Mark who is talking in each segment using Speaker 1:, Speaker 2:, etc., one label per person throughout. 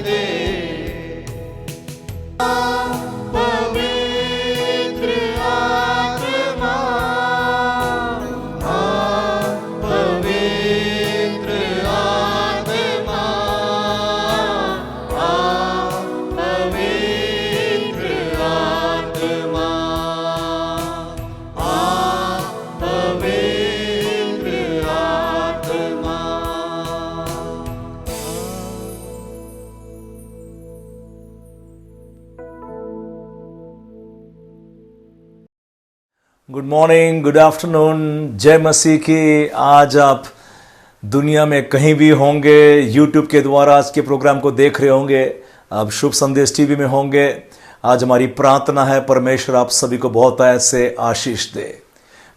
Speaker 1: दे। पवित्र आत्मा, पवित्र आत्मा, पवित्र आत्मा, पवित्र आत्मा।
Speaker 2: गुड मॉर्निंग, गुड आफ्टरनून, जय मसीह की। आज आप दुनिया में कहीं भी होंगे, यूट्यूब के द्वारा आज के प्रोग्राम को देख रहे होंगे, आप शुभ संदेश टीवी में होंगे। आज हमारी प्रार्थना है परमेश्वर आप सभी को बहुत ऐसे आशीष दे।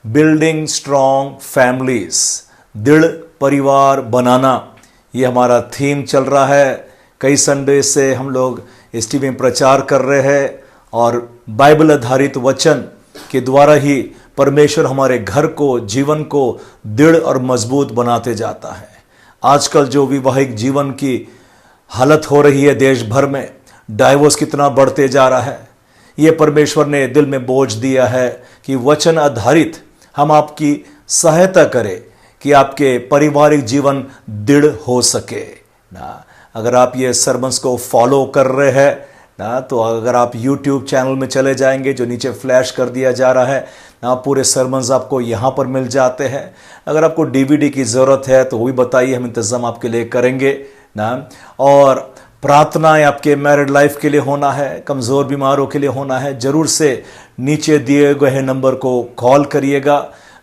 Speaker 2: बिल्डिंग स्ट्रॉन्ग फैमिलीज, दृढ़ परिवार बनाना, ये हमारा थीम चल रहा है। कई संडे से हम लोग इस टीवी में प्रचार कर रहे हैं और बाइबल आधारित वचन के द्वारा ही परमेश्वर हमारे घर को, जीवन को दृढ़ और मजबूत बनाते जाता है। आजकल जो वैवाहिक जीवन की हालत हो रही है देश भर में, डाइवोर्स कितना बढ़ते जा रहा है, ये परमेश्वर ने दिल में बोझ दिया है कि वचन आधारित हम आपकी सहायता करें कि आपके पारिवारिक जीवन दृढ़ हो सके ना। अगर आप ये सरमन्स को फॉलो कर रहे हैं ना, तो अगर आप YouTube चैनल में चले जाएंगे जो नीचे फ्लैश कर दिया जा रहा है ना, पूरे सरमन्स आपको यहाँ पर मिल जाते हैं। अगर आपको DVD की ज़रूरत है तो वो भी बताइए, हम इंतज़ाम आपके लिए करेंगे ना। और प्रार्थनाएं आपके मैरिड लाइफ के लिए होना है, कमज़ोर बीमारों के लिए होना है, ज़रूर से नीचे दिए गए नंबर को कॉल करिएगा।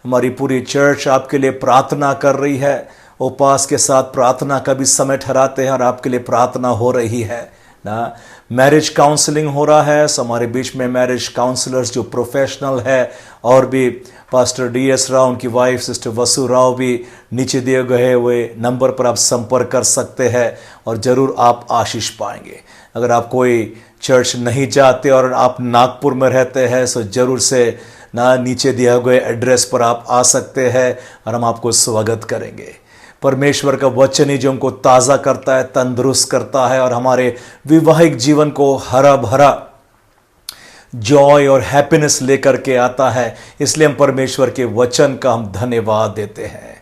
Speaker 2: हमारी पूरी चर्च आपके लिए प्रार्थना कर रही है, उपवास के साथ प्रार्थना का भी समय ठहराते हैं और आपके लिए प्रार्थना हो रही है ना। मैरिज काउंसलिंग हो रहा है, सो हमारे बीच में मैरिज काउंसलर्स जो प्रोफेशनल है, और भी पास्टर DS राव, उनकी वाइफ सिस्टर वसु राव भी नीचे दिए गए हुए नंबर पर आप संपर्क कर सकते हैं और ज़रूर आप आशीष पाएंगे। अगर आप कोई चर्च नहीं जाते और आप नागपुर में रहते हैं, सो ज़रूर से ना नीचे दिए गए एड्रेस पर आप आ सकते हैं और हम आपको स्वागत करेंगे। परमेश्वर का वचन ही जो हमको ताज़ा करता है, तंदुरुस्त करता है और हमारे वैवाहिक जीवन को हरा भरा जॉय और हैप्पीनेस लेकर के आता है। इसलिए हम परमेश्वर के वचन का हम धन्यवाद देते हैं।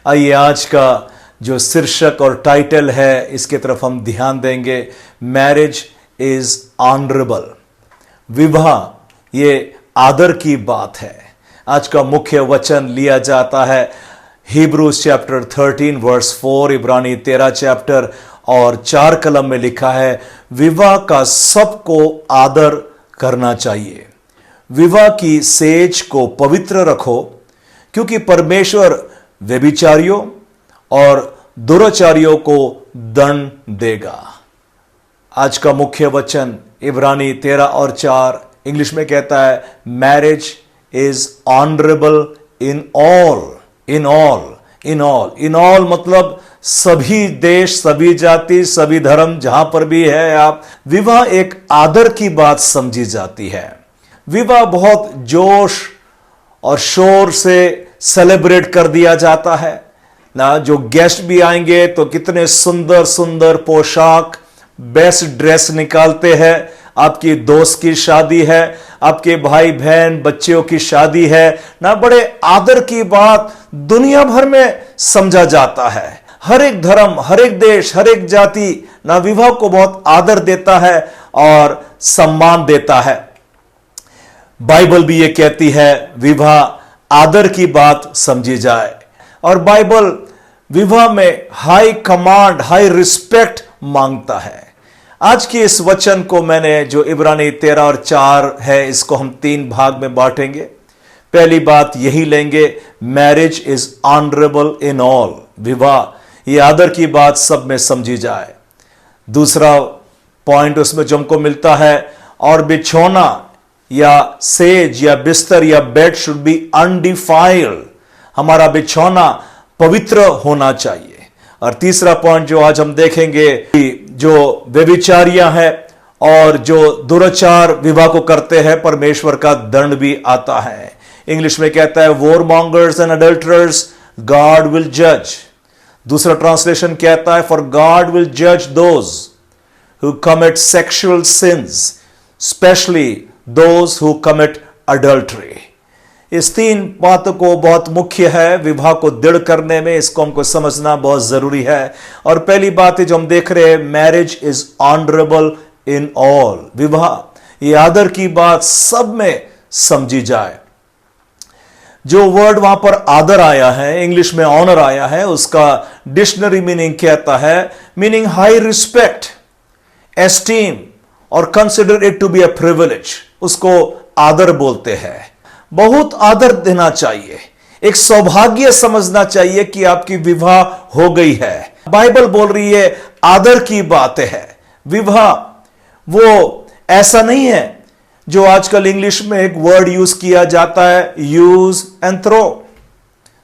Speaker 2: आइए आज का जो शीर्षक और टाइटल है, इसके तरफ हम ध्यान देंगे। मैरिज इज ऑनरेबल, विवाह ये आदर की बात है। आज का मुख्य वचन लिया जाता है हिब्रूज चैप्टर 13 वर्स 4, इब्रानी 13 चैप्टर और 4 कलम में लिखा है, विवाह का सबको आदर करना चाहिए। विवाह की सेज को पवित्र रखो, क्योंकि परमेश्वर व्यभिचारियों और दुराचारियों को दंड देगा। आज का मुख्य वचन इब्रानी 13 और 4 इंग्लिश में कहता है, marriage is honourable in all. In all, in all, in all मतलब सभी देश, सभी जाति, सभी धर्म, जहां पर भी है आप, विवाह एक आदर की बात समझी जाती है। विवाह बहुत जोश और शोर से सेलिब्रेट कर दिया जाता है ना। जो गेस्ट भी आएंगे तो कितने सुंदर सुंदर पोशाक, बेस्ट ड्रेस निकालते हैं। आपकी दोस्त की शादी है, आपके भाई बहन बच्चों की शादी है ना, बड़े आदर की बात दुनिया भर में समझा जाता है। हर एक धर्म, हर एक देश, हर एक जाति ना विवाह को बहुत आदर देता है और सम्मान देता है। बाइबल भी ये कहती है विवाह आदर की बात समझी जाए, और बाइबल विवाह में हाई कमांड, हाई रिस्पेक्ट मांगता है। आज के इस वचन को मैंने जो इब्रानी 13 और 4 है, इसको हम 3 भाग में बांटेंगे। पहली बात यही लेंगे, marriage is honourable in all, विवाह ये आदर की बात सब में समझी जाए। दूसरा पॉइंट उसमें जो हमको मिलता है, और बिछौना या सेज या बिस्तर या बेड शुड बी अनडिफाइल्ड, हमारा बिछौना पवित्र होना चाहिए। और तीसरा पॉइंट जो आज हम देखेंगे, जो व्यभिचारियां हैं और जो दुराचार विवाह को करते हैं, परमेश्वर का दंड भी आता है। इंग्लिश में कहता है वॉरमॉन्गर्स एंड अडल्टरर्स गॉड विल जज। दूसरा ट्रांसलेशन कहता है फॉर गॉड विल जज those who commit sexual sins, especially those who commit adultery. इस तीन बातों को बहुत मुख्य है विवाह को दृढ़ करने में, इसको हमको समझना बहुत जरूरी है। और पहली बात है जो हम देख रहे हैं, marriage is honourable in all. विवाह ये आदर की बात सब में समझी जाए। जो वर्ड वहां पर आदर आया है, इंग्लिश में ऑनर आया है, उसका डिक्शनरी मीनिंग कहता है मीनिंग हाई रिस्पेक्ट, एस्टीम और consider it to be a privilege. उसको आदर बोलते हैं। बहुत आदर देना चाहिए, एक सौभाग्य समझना चाहिए कि आपकी विवाह हो गई है। बाइबल बोल रही है आदर की बात है। विवाह वो ऐसा नहीं है जो आजकल इंग्लिश में एक वर्ड यूज किया जाता है, यूज एंड थ्रो।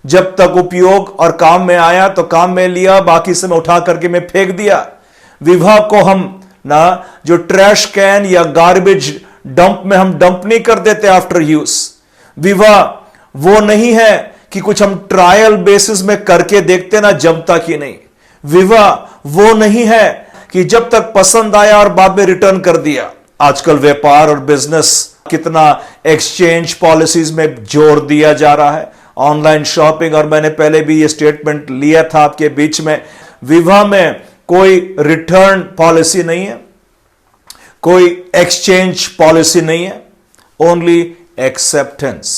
Speaker 2: जब तक उपयोग और काम में आया तो काम में लिया, बाकी समय उठा करके मैं फेंक दिया। विवाह को हम ना जो ट्रैश कैन या गार्बेज डंप में हम डंप नहीं कर देते आफ्टर यूज। विवाह वो नहीं है कि कुछ हम ट्रायल बेसिस में करके देखते ना जमता कि नहीं। विवाह वो नहीं है कि जब तक पसंद आया और बाद में रिटर्न कर दिया। आजकल व्यापार और बिजनेस कितना एक्सचेंज पॉलिसीज में जोर दिया जा रहा है, ऑनलाइन शॉपिंग। और मैंने पहले भी ये स्टेटमेंट लिया था आपके बीच में, विवाह में कोई रिटर्न पॉलिसी नहीं है, कोई एक्सचेंज पॉलिसी नहीं है, ओनली एक्सेप्टेंस।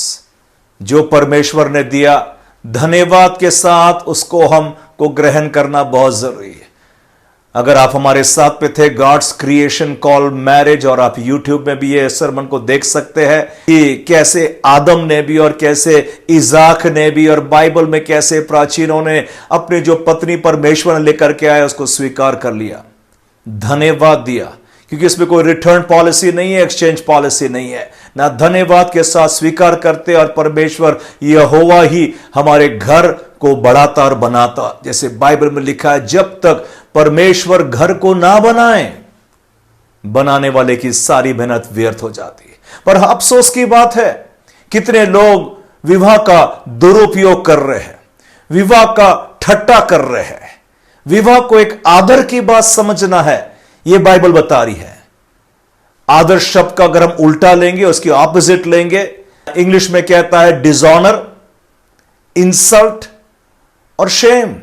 Speaker 2: जो परमेश्वर ने दिया धन्यवाद के साथ उसको हमको ग्रहण करना बहुत जरूरी है। अगर आप हमारे साथ पे थे गॉड्स क्रिएशन कॉल मैरिज, और आप यूट्यूब में भी ये सरमन को देख सकते हैं कि कैसे आदम ने भी और कैसे इजाक ने भी और बाइबल में कैसे प्राचीनों ने अपने जो पत्नी परमेश्वर ने लेकर के आए उसको स्वीकार कर लिया, धन्यवाद दिया। क्योंकि इसमें कोई रिटर्न पॉलिसी नहीं है, एक्सचेंज पॉलिसी नहीं है ना। धन्यवाद के साथ स्वीकार करते और परमेश्वर यहोवा ही हमारे घर को बढ़ाता और बनाता। जैसे बाइबल में लिखा है, जब तक परमेश्वर घर को ना बनाए बनाने वाले की सारी मेहनत व्यर्थ हो जाती है। पर अफसोस की बात है कितने लोग विवाह का दुरुपयोग कर रहे हैं, विवाह का ठट्टा कर रहे हैं। विवाह को एक आदर की बात समझना है, यह बाइबल बता रही है। आदर शब्द का अगर हम उल्टा लेंगे, उसकी ऑपोजिट लेंगे, इंग्लिश में कहता है डिसऑनर, इंसल्ट और शेम।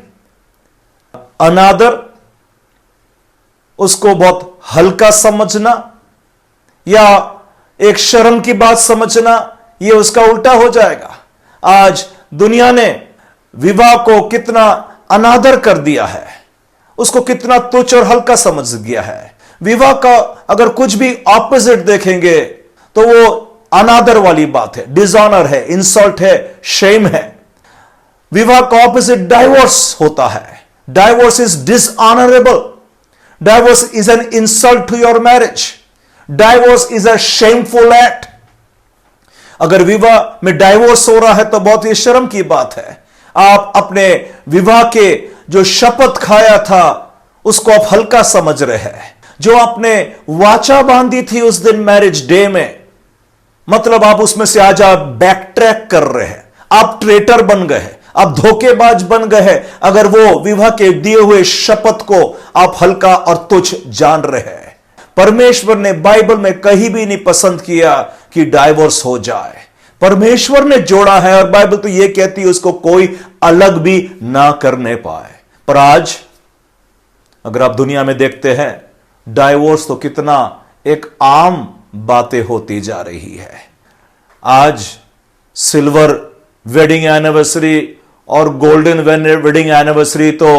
Speaker 2: अनादर उसको बहुत हल्का समझना या एक शर्म की बात समझना, यह उसका उल्टा हो जाएगा। आज दुनिया ने विवाह को कितना अनादर कर दिया है, उसको कितना तुच्छ और हल्का समझ गया है। विवाह का अगर कुछ भी ऑपोजिट देखेंगे तो वो अनादर वाली बात है, डिसऑनर है, इंसल्ट है, शेम है। विवाह का ऑपोजिट डाइवोर्स होता है। Divorce is dishonourable, divorce is an insult to your marriage, divorce is a shameful act. अगर विवाह में डाइवोर्स हो रहा है तो बहुत ही शर्म की बात है। आप अपने विवाह के जो शपथ खाया था उसको आप हल्का समझ रहे हैं। जो आपने वाचा बांधी थी उस दिन मैरिज डे में, मतलब आप उसमें से आज आप बैक ट्रैक कर रहे हैं, आप ट्रेटर बन गए हैं, आप धोखेबाज बन गए हैं। अगर वो विवाह के दिए हुए शपथ को आप हल्का और तुच्छ जान रहे हैं। परमेश्वर ने बाइबल में कहीं भी नहीं पसंद किया कि डाइवोर्स हो जाए। परमेश्वर ने जोड़ा है और बाइबल तो यह कहती है उसको कोई अलग भी ना करने पाए। पर आज अगर आप दुनिया में देखते हैं, डाइवोर्स तो कितना एक आम बातें होती जा रही है। आज सिल्वर वेडिंग एनिवर्सरी और गोल्डन वेडिंग एनिवर्सरी तो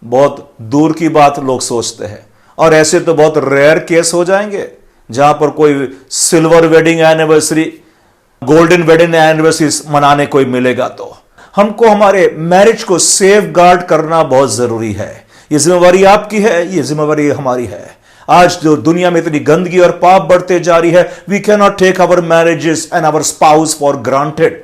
Speaker 2: बहुत दूर की बात लोग सोचते हैं, और ऐसे तो बहुत रेयर केस हो जाएंगे जहां पर कोई silver wedding anniversary, golden wedding anniversary मनाने कोई मिलेगा। तो हमको हमारे मैरिज को सेफ गार्ड करना बहुत जरूरी है। ये जिम्मेवारी आपकी है, ये जिम्मेवारी हमारी है। आज जो दुनिया में इतनी गंदगी और पाप बढ़ते जा रही है, we can not take our marriages and our spouse for granted.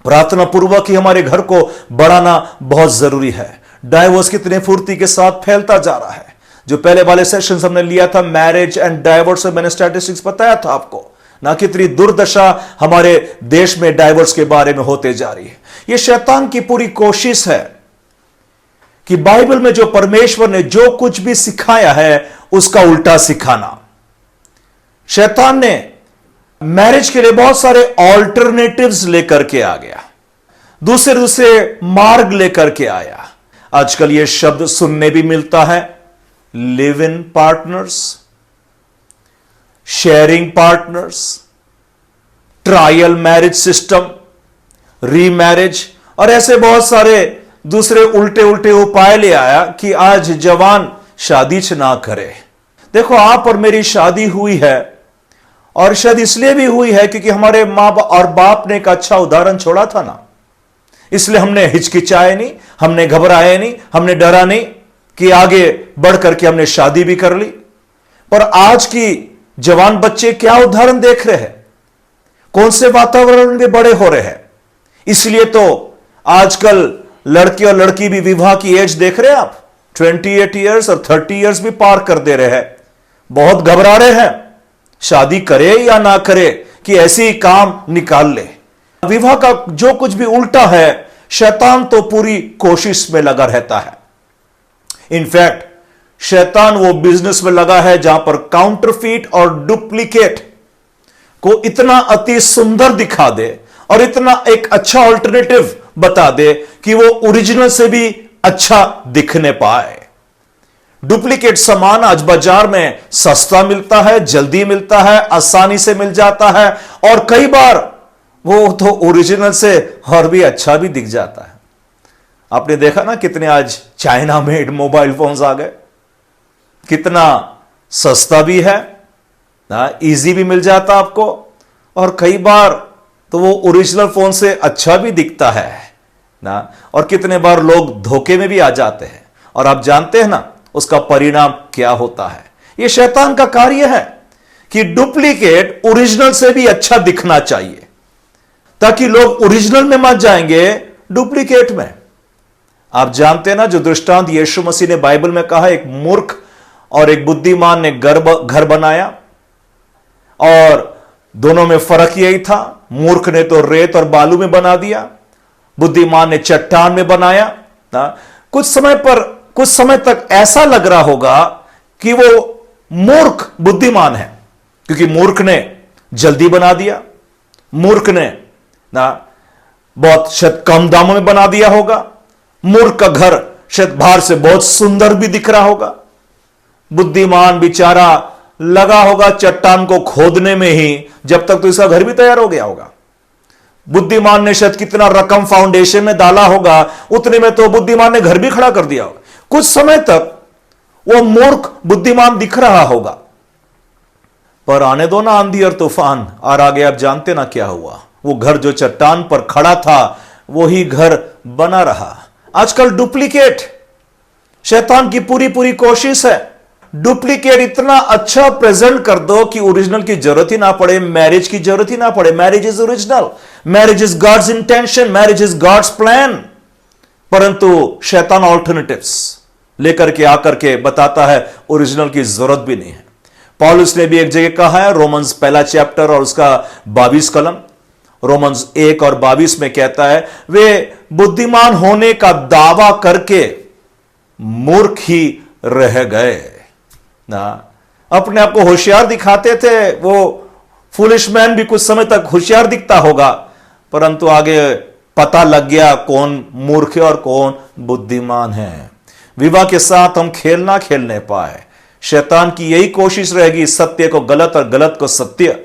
Speaker 2: प्रार्थना पूर्वक ही हमारे घर को बढ़ाना बहुत जरूरी है। डाइवोर्स कितने फुर्ती के साथ फैलता जा रहा है। जो पहले वाले सेशन हमने लिया था मैरिज एंड डाइवोर्स, मैंने स्टैटिस्टिक्स बताया था आपको ना, कितनी दुर्दशा हमारे देश में डाइवोर्स के बारे में होते जा रही है। यह शैतान की पूरी कोशिश है कि बाइबल में जो परमेश्वर ने जो कुछ भी सिखाया है उसका उल्टा सिखाना। शैतान ने मैरिज के लिए बहुत सारे ऑल्टरनेटिव्स लेकर के आ गया, दूसरे दूसरे मार्ग लेकर के आया। आजकल यह शब्द सुनने भी मिलता है, live in partners, sharing partners, trial marriage system, remarriage और ऐसे बहुत सारे दूसरे उल्टे उल्टे उपाय ले आया कि आज जवान शादी ना करे। देखो, आप और मेरी शादी हुई है और शायद इसलिए भी हुई है क्योंकि हमारे मां और बाप ने एक अच्छा उदाहरण छोड़ा था ना, इसलिए हमने हिचकिचाए नहीं, हमने घबराए नहीं, हमने डरा नहीं कि आगे बढ़ करके हमने शादी भी कर ली। पर आज की जवान बच्चे क्या उदाहरण देख रहे हैं, कौन से वातावरण में बड़े हो रहे हैं। इसलिए तो आजकल लड़के और लड़की भी विवाह की एज देख रहे हैं आप, 28 ईयर्स और 30 ईयर्स भी पार कर दे रहे हैं। बहुत घबरा रहे हैं शादी करे या ना करे कि ऐसे ही काम निकाल ले। विवाह का जो कुछ भी उल्टा है, शैतान तो पूरी कोशिश में लगा रहता है। इनफैक्ट शैतान वो बिजनेस में लगा है जहां पर काउंटरफीट और डुप्लीकेट को इतना अति सुंदर दिखा दे और इतना एक अच्छा ऑल्टरनेटिव बता दे कि वो ओरिजिनल से भी अच्छा दिखने पाए। डुप्लीकेट सामान आज बाजार में सस्ता मिलता है, जल्दी मिलता है, आसानी से मिल जाता है और कई बार वो तो ओरिजिनल से और भी अच्छा भी दिख जाता है। आपने देखा ना कितने आज चाइना मेड मोबाइल फोन्स आ गए, कितना सस्ता भी है ना, इजी भी मिल जाता आपको और कई बार तो वो ओरिजिनल फोन से अच्छा भी दिखता है ना। और कितने बार लोग धोखे में भी आ जाते हैं और आप जानते हैं ना उसका परिणाम क्या होता है। यह शैतान का कार्य है कि डुप्लीकेट ओरिजिनल से भी अच्छा दिखना चाहिए ताकि लोग ओरिजिनल में मत जाएंगे, डुप्लीकेट में। आप जानते हैं ना जो दृष्टांत यीशु मसीह ने बाइबल में कहा, एक मूर्ख और एक बुद्धिमान ने घर बनाया और दोनों में फर्क यही था, मूर्ख ने तो रेत और बालू में बना दिया, बुद्धिमान ने चट्टान में बनाया ना। कुछ समय तक ऐसा लग रहा होगा कि वो मूर्ख बुद्धिमान है क्योंकि मूर्ख ने जल्दी बना दिया, मूर्ख ने ना बहुत शायद कम दामों में बना दिया होगा, मूर्ख का घर शायद बाहर से बहुत सुंदर भी दिख रहा होगा, बुद्धिमान बेचारा लगा होगा चट्टान को खोदने में ही जब तक तो इसका घर भी तैयार हो गया होगा। बुद्धिमान ने शायद कितना रकम फाउंडेशन में डाला होगा, उतने में तो बुद्धिमान ने घर भी खड़ा कर दिया होगा। कुछ समय तक वो मूर्ख बुद्धिमान दिख रहा होगा, पर आने दो ना आंधी और तूफान और आगे आप जानते ना क्या हुआ। वो घर जो चट्टान पर खड़ा था वही घर बना रहा। आजकल डुप्लीकेट, शैतान की पूरी कोशिश है डुप्लीकेट इतना अच्छा प्रेजेंट कर दो कि ओरिजिनल की जरूरत ही ना पड़े, मैरिज की जरूरत ही ना पड़े। Marriage is original, marriage is God's intention, marriage is God's plan. परंतु शैतान ऑल्टरनेटिव्स लेकर के आकर के बताता है ओरिजिनल की जरूरत भी नहीं है। पौलुस ने भी एक जगह कहा है, रोमन्स पहला चैप्टर और उसका 22 कलम, रोमन्स 1 और 22 में कहता है, वे बुद्धिमान होने का दावा करके मूर्ख ही रह गए ना। अपने आप को होशियार दिखाते थे, वो फुलिश मैन भी कुछ समय तक होशियार दिखता होगा, परंतु आगे पता लग गया कौन मूर्ख है और कौन बुद्धिमान है। विवाह के साथ हम खेल ना खेलने पाए। शैतान की यही कोशिश रहेगी, सत्य को गलत और गलत को सत्य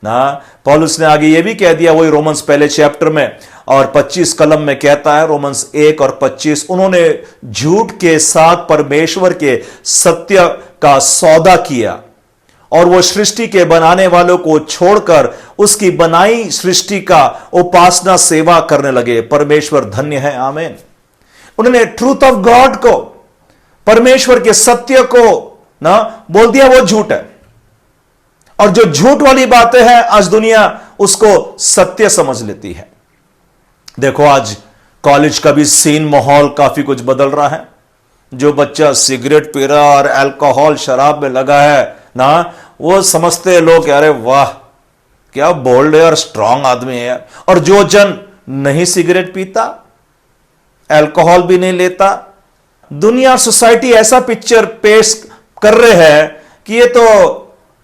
Speaker 2: ना। पौलुस ने आगे यह भी कह दिया, वही रोमन्स पहले चैप्टर में और 25 कलम में कहता है, रोमन्स 1 और 25, उन्होंने झूठ के साथ परमेश्वर के सत्य का सौदा किया और वो सृष्टि के बनाने वालों को छोड़कर उसकी बनाई सृष्टि का उपासना सेवा करने लगे। परमेश्वर धन्य है, आमीन। उन्होंने ट्रूथ ऑफ गॉड को, परमेश्वर के सत्य को ना बोल दिया वो झूठ है, और जो झूठ वाली बातें हैं आज दुनिया उसको सत्य समझ लेती है। देखो आज कॉलेज का भी सीन, माहौल काफी कुछ बदल रहा है। जो बच्चा सिगरेट पी रहा और अल्कोहल शराब में लगा है ना, वो समझते हैं लोग, अरे वाह क्या बोल्ड है और स्ट्रांग आदमी है। और जो जन नहीं सिगरेट पीता, अल्कोहल भी नहीं लेता, दुनिया सोसाइटी ऐसा पिक्चर पेश कर रहे हैं कि ये तो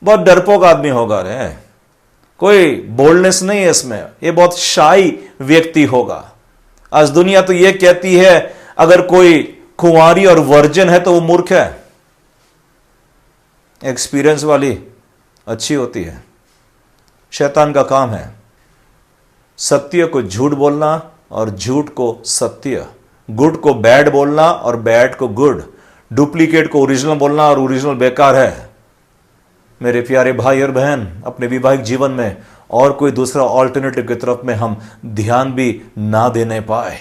Speaker 2: बहुत डरपोक आदमी होगा रे, कोई बोल्डनेस नहीं है इसमें, ये बहुत शाई व्यक्ति होगा। आज दुनिया तो ये कहती है अगर कोई कुंवारी और वर्जिन है तो वो मूर्ख है। एक्सपीरियंस वाली अच्छी होती है। शैतान का काम है सत्य को झूठ बोलना और झूठ को सत्य, गुड को बैड बोलना और बैड को गुड, डुप्लीकेट को ओरिजिनल बोलना और ओरिजिनल बेकार है। मेरे प्यारे भाई और बहन, अपने वैवाहिक जीवन में और कोई दूसरा ऑल्टरनेटिव की तरफ में हम ध्यान भी ना देने पाए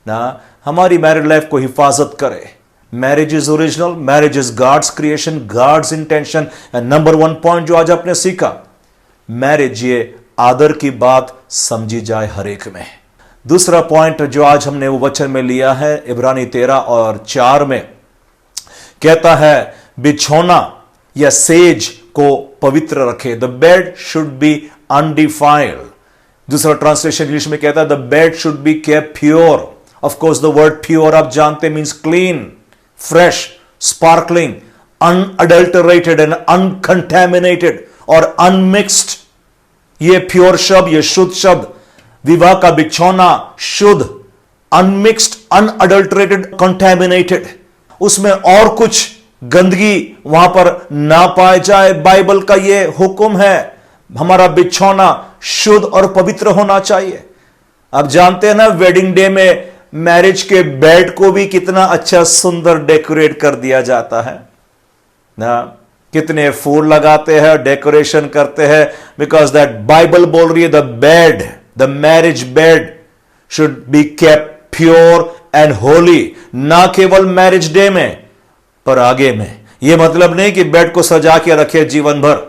Speaker 2: ना, हमारी मैरिड लाइफ को हिफाजत करे। Marriage is original, marriage is God's creation, God's intention. And number 1 point जो आज आपने सीखा, मैरिज ये आदर की बात समझी जाए हर एक में। दूसरा पॉइंट जो आज हमने वो वचन में लिया है इब्रानी 13 और 4 में कहता है बिछौना या सेज को पवित्र रखे। The bed should be undefiled. दूसरा ट्रांसलेशन इंग्लिश में कहता है the bed should be kept pure. Of course the word pure आप जानते means clean, fresh, sparkling, unadulterated and uncontaminated और अनमिक्स्ड। ये प्योर शब्द, ये शुद्ध शब्द, विवाह का बिछौना शुद्ध, अनमिक्स्ड, अनअडल्टरेटेड, कंटेमिनेटेड, उसमें और कुछ गंदगी वहां पर ना पाए जाए। बाइबल का ये हुक्म है, हमारा बिछौना शुद्ध और पवित्र होना चाहिए। आप जानते हैं ना वेडिंग डे में मैरिज के बेड को भी कितना अच्छा सुंदर डेकोरेट कर दिया जाता है ना, कितने फूल लगाते हैं, डेकोरेशन करते हैं, बिकॉज दैट बाइबल बोल रही है the bed, the marriage bed should be kept pure and Holi. ना केवल मैरिज डे में पर आगे में। यह मतलब नहीं कि बेड को सजा के रखे जीवन भर,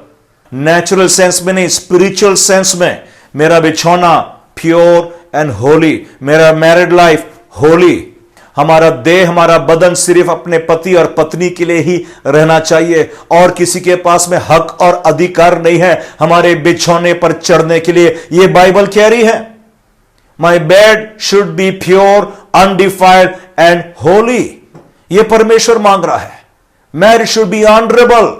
Speaker 2: नेचुरल सेंस में नहीं, स्पिरिचुअल सेंस में। मेरा बिछौना प्योर एंड होली, मेरा मैरिड लाइफ होली। हमारा देह, हमारा बदन सिर्फ अपने पति और पत्नी के लिए ही रहना चाहिए और किसी के पास में हक और अधिकार नहीं है हमारे बिछौने पर चढ़ने के लिए। यह बाइबल कह रही है my bed should be pure, undefiled and holy. यह परमेश्वर मांग रहा है। Marriage should be honourable,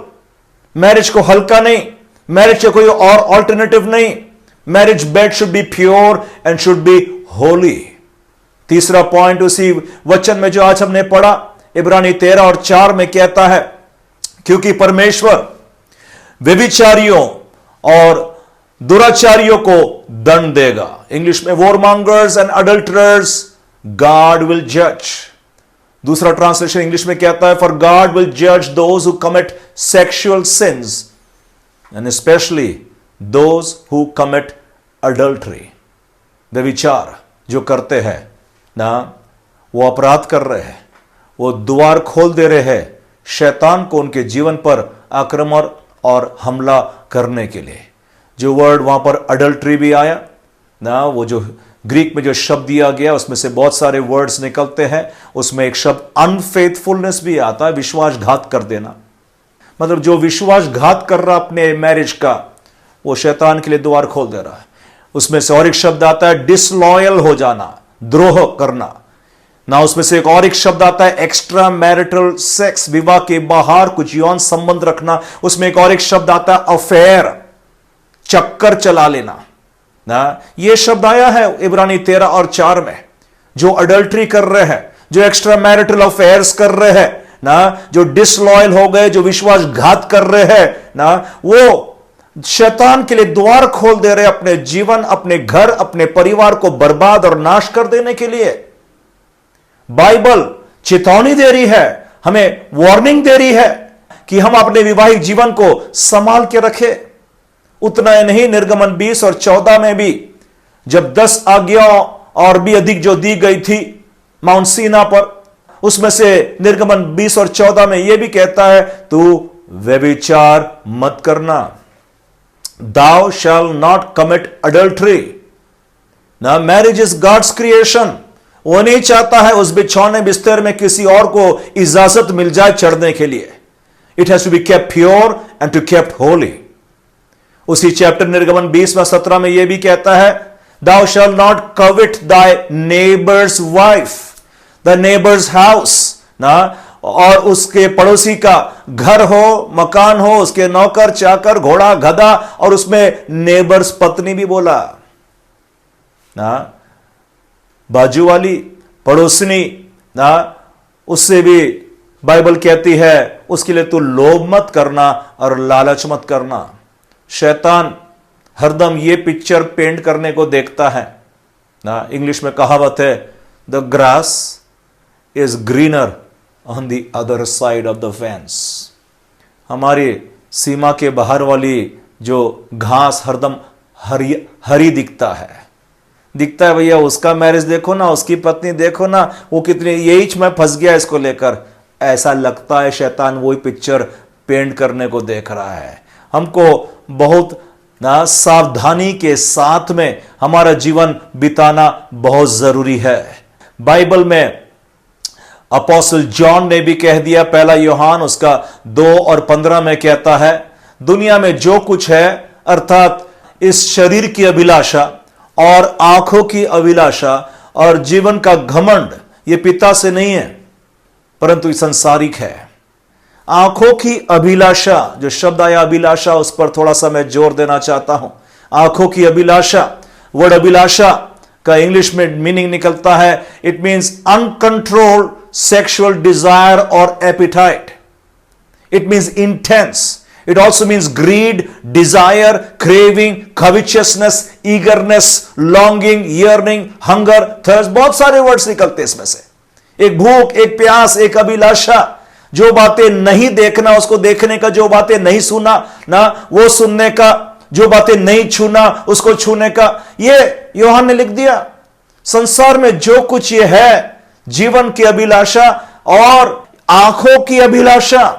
Speaker 2: marriage को हल्का नहीं, मैरिज का कोई और ऑल्टरनेटिव नहीं। Marriage bed should be pure and should be holy. तीसरा पॉइंट उसी वचन में जो आज हमने पढ़ा इब्रानी 13 और 4 में कहता है क्योंकि परमेश्वर व्यभिचारियों और दुराचारियों को दंड देगा। इंग्लिश में वॉरमॉन्गर्स एंड अडल्टरर्स गॉड विल जज। दूसरा ट्रांसलेशन इंग्लिश में कहता है फॉर गॉड विल जज those who commit sexual since and specially those who commit adultery. व्यभिचार जो करते हैं ना, वो अपराध कर रहे हैं, वो द्वार खोल दे रहे हैं शैतान को उनके जीवन पर आक्रमण और हमला करने के लिए। जो वर्ड वहां पर अडल्ट्री भी आया ना, वो जो ग्रीक में जो शब्द दिया गया उसमें से बहुत सारे वर्ड्स निकलते हैं। उसमें एक शब्द अनफेथफुलनेस भी आता है, विश्वासघात कर देना। मतलब जो विश्वासघात कर रहा अपने मैरिज का, वो शैतान के लिए द्वार खोल दे रहा है। उसमें से और एक शब्द आता है डिसलॉयल हो जाना, द्रोह करना ना। उसमें से एक और एक शब्द आता है एक्स्ट्रा मैरिटल सेक्स, विवाह के बाहर कुछ यौन संबंध रखना। उसमें एक और एक शब्द आता है अफेयर, चक्कर चला लेना ना। यह शब्द आया है इब्रानी 13 और 4 में। जो अडल्ट्री कर रहे हैं, जो एक्स्ट्रा मैरिटल अफेयर्स कर रहे हैं ना, जो डिसलॉयल हो गए, जो विश्वासघात कर रहे हैं ना, वो शैतान के लिए द्वार खोल दे रहे अपने जीवन, अपने घर, अपने परिवार को बर्बाद और नाश कर देने के लिए। बाइबल चेतावनी दे रही है, हमें वार्निंग दे रही है कि हम अपने वैवाहिक जीवन को संभाल के रखें। उतना ही नहीं, निर्गमन 20 और 14 में भी जब 10 आज्ञा और भी अधिक जो दी गई थी माउंट सीना पर, उसमें से निर्गमन 20 और 14 में यह भी कहता है तू व्यभिचार मत करना। Thou shall not commit adultery. Now marriage is God's creation. वो नहीं चाहता है उस बिछौने बिस्तर में किसी और को इजाजत मिल जाए चढ़ने के लिए। It has to be kept pure and to kept holy. उसी चैप्टर निर्गमन 20 में 17 में यह भी कहता है Thou shall not covet thy neighbor's wife, the neighbor's house. ना, और उसके पड़ोसी का घर हो, मकान हो, उसके नौकर चाकर, घोड़ा गधा, और उसमें नेबर्स पत्नी भी बोला ना, बाजू वाली पड़ोसनी ना, उससे भी बाइबल कहती है उसके लिए तू लोभ मत करना और लालच मत करना। शैतान हरदम ये पिक्चर पेंट करने को देखता है ना। इंग्लिश में कहावत है, the grass is greener on the other side of the fence. हमारी सीमा के बाहर वाली जो घास हरदम हरी हरी दिखता है भैया, उसका मैरिज देखो ना, उसकी पत्नी देखो ना, वो कितनी, यही मैं फंस गया इसको लेकर। ऐसा लगता है शैतान वही पिक्चर पेंट करने को देख रहा है। हमको बहुत ना सावधानी के साथ में हमारा जीवन बिताना बहुत जरूरी है। बाइबल में अपोस्टल जॉन ने भी कह दिया, पहला यूहान उसका 2 और 15 में कहता है, दुनिया में जो कुछ है अर्थात इस शरीर की अभिलाषा और आंखों की अभिलाषा और जीवन का घमंड, यह पिता से नहीं है परंतु संसारिक है। आंखों की अभिलाषा, जो शब्द आया अभिलाषा, उस पर थोड़ा सा मैं जोर देना चाहता हूं। आंखों की अभिलाषा, वर्ड अभिलाषा का इंग्लिश में मीनिंग निकलता है, it means uncontrolled sexual desire और appetite. It means intense. It also means greed, desire, craving, covetousness, eagerness, longing, yearning, hunger, thirst। बहुत सारे वर्ड्स निकलते इसमें से। एक भूख, एक प्यास, एक अभिलाषा, जो बातें नहीं देखना उसको देखने का, जो बातें नहीं सुना ना वो सुनने का, जो बातें नहीं छूना उसको छूने का। ये यूहन्ना ने लिख दिया। संसार में जो कुछ ये है, जीवन की अभिलाषा और आंखों की अभिलाषा,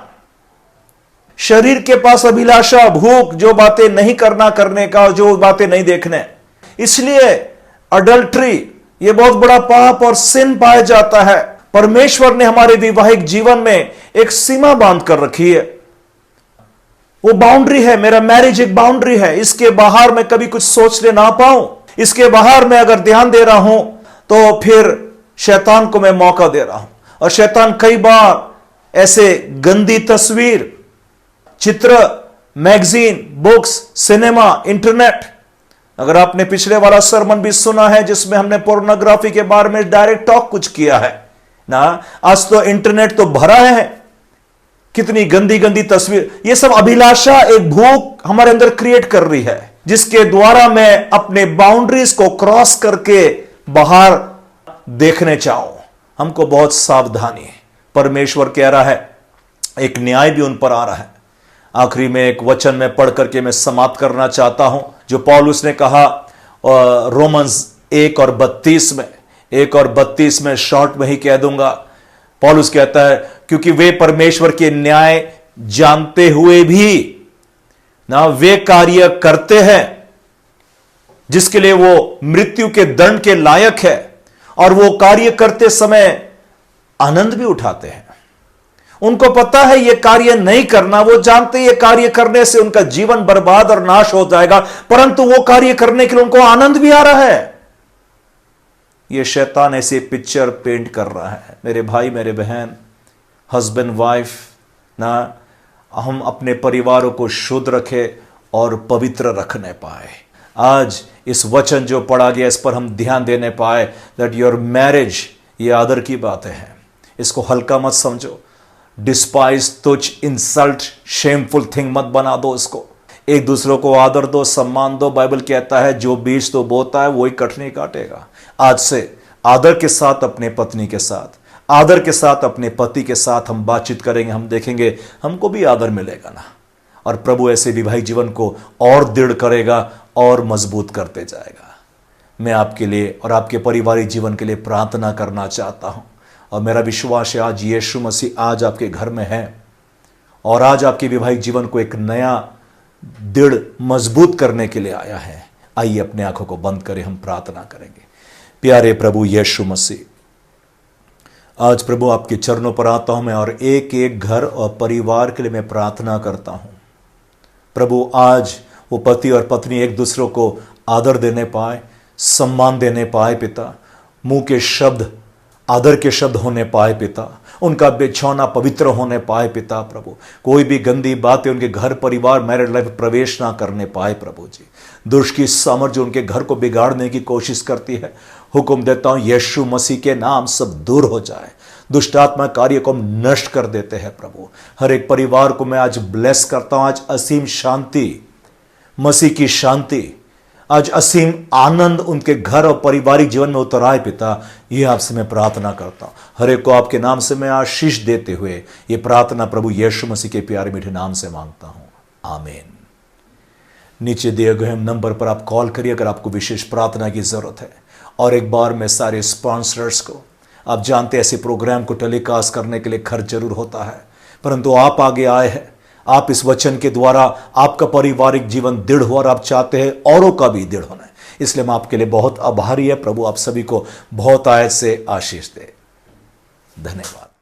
Speaker 2: शरीर के पास अभिलाषा, भूख, जो बातें नहीं करने का, जो बातें नहीं देखने। इसलिए अडल्ट्री ये बहुत बड़ा पाप और सिन पाया जाता है। परमेश्वर ने हमारे वैवाहिक जीवन में एक सीमा बांध कर रखी है। वो बाउंड्री है, मेरा मैरिज एक बाउंड्री है। इसके बाहर मैं कभी कुछ सोचने ना पाऊं, इसके बाहर मैं अगर ध्यान दे रहा हूं तो फिर शैतान को मैं मौका दे रहा हूं। और शैतान कई बार ऐसे गंदी तस्वीर, चित्र, मैगजीन, बुक्स, सिनेमा, इंटरनेट, अगर आपने पिछले वाला सरमन भी सुना है जिसमें हमने पोर्नोग्राफी के बारे में डायरेक्ट टॉक कुछ किया है ना, आज तो इंटरनेट तो भरा है, कितनी गंदी गंदी तस्वीर। ये सब अभिलाषा, एक भूख हमारे अंदर क्रिएट कर रही है, जिसके द्वारा मैं अपने बाउंड्रीज को क्रॉस करके बाहर देखने चाहूं। हमको बहुत सावधानी है। परमेश्वर कह रहा है, एक न्याय भी उन पर आ रहा है। आखिरी में एक वचन में पढ़ करके मैं समाप्त करना चाहता हूं, जो पौलुस ने कहा रोमन्स 1 और 32 में। 1 और 32 में शॉर्ट में ही कह दूंगा। पौलुस कहता है, क्योंकि वे परमेश्वर के न्याय जानते हुए भी ना वे कार्य करते हैं जिसके लिए वो मृत्यु के दंड के लायक है, और वो कार्य करते समय आनंद भी उठाते हैं। उनको पता है ये कार्य नहीं करना, वो जानते ये कार्य करने से उनका जीवन बर्बाद और नाश हो जाएगा, परंतु वो कार्य करने के लिए उनको आनंद भी आ रहा है। ये शैतान ऐसे पिक्चर पेंट कर रहा है। मेरे भाई, मेरे बहन, हस्बैंड वाइफ ना, हम अपने परिवारों को शुद्ध रखें और पवित्र रखने पाए। आज इस वचन जो पढ़ा गया, इस पर हम ध्यान देने पाए, दैट योर मैरिज, ये आदर की बातें हैं। इसको हल्का मत समझो, डिस्पाइज, तुच्छ, इंसल्ट, शेमफुल थिंग मत बना दो इसको। एक दूसरे को आदर दो, सम्मान दो। बाइबल कहता है, जो बीज तो बोता है वही कटनी काटेगा। आज से आदर के साथ अपने पत्नी के साथ, आदर के साथ अपने पति के साथ हम बातचीत करेंगे, हम देखेंगे हमको भी आदर मिलेगा ना। और प्रभु ऐसे विवाहिक जीवन को और दृढ़ करेगा और मजबूत करते जाएगा। मैं आपके लिए और आपके पारिवारिक जीवन के लिए प्रार्थना करना चाहता हूं, और मेरा विश्वास है आज यीशु मसीह आज आपके घर में है और आज आपके वैवाहिक जीवन को एक नया दृढ़ मजबूत करने के लिए आया है। आइए अपने आंखों को बंद करें, हम प्रार्थना करेंगे। प्यारे प्रभु यीशु मसीह, आज प्रभु आपके चरणों पर आता हूं मैं, और एक एक घर और परिवार के लिए मैं प्रार्थना करता हूं। प्रभु आज वो पति और पत्नी एक दूसरे को आदर देने पाए, सम्मान देने पाए पिता, मुंह के शब्द आदर के शब्द होने पाए पिता। उनका बिछौना पवित्र होने पाए पिता प्रभु। कोई भी गंदी बातें उनके घर परिवार मैरिड लाइफ प्रवेश ना करने पाए प्रभु जी। दुष्ट की सामर्थ जो उनके घर को बिगाड़ने की कोशिश करती है, हुक्म देता हूं यीशु मसीह के नाम सब दूर हो जाए। दुष्ट आत्मा कार्य को हम नष्ट कर देते हैं प्रभु। हर एक परिवार को मैं आज ब्लेस करता हूं। आज असीम शांति, मसीह की शांति, आज असीम आनंद उनके घर और पारिवारिक जीवन में उतर आए पिता, ये आपसे मैं प्रार्थना करता हूं। हर एक को आपके नाम से मैं आशीष देते हुए ये प्रार्थना प्रभु यीशु मसीह के प्यारे मीठे नाम से मांगता हूं, आमीन। नीचे दिए गए नंबर पर आप कॉल करिए अगर आपको विशेष प्रार्थना की जरूरत है। और एक बार मैं सारे स्पॉन्सर्स को, आप जानते हैं ऐसे प्रोग्राम को टेलीकास्ट करने के लिए खर्च जरूर होता है, परंतु आप आगे आए हैं। आप इस वचन के द्वारा आपका पारिवारिक जीवन दृढ़ हो और आप चाहते हैं औरों का भी दृढ़ होना है, इसलिए मैं आपके लिए बहुत आभारी है। प्रभु आप सभी को बहुत आयत से आशीष दे। धन्यवाद।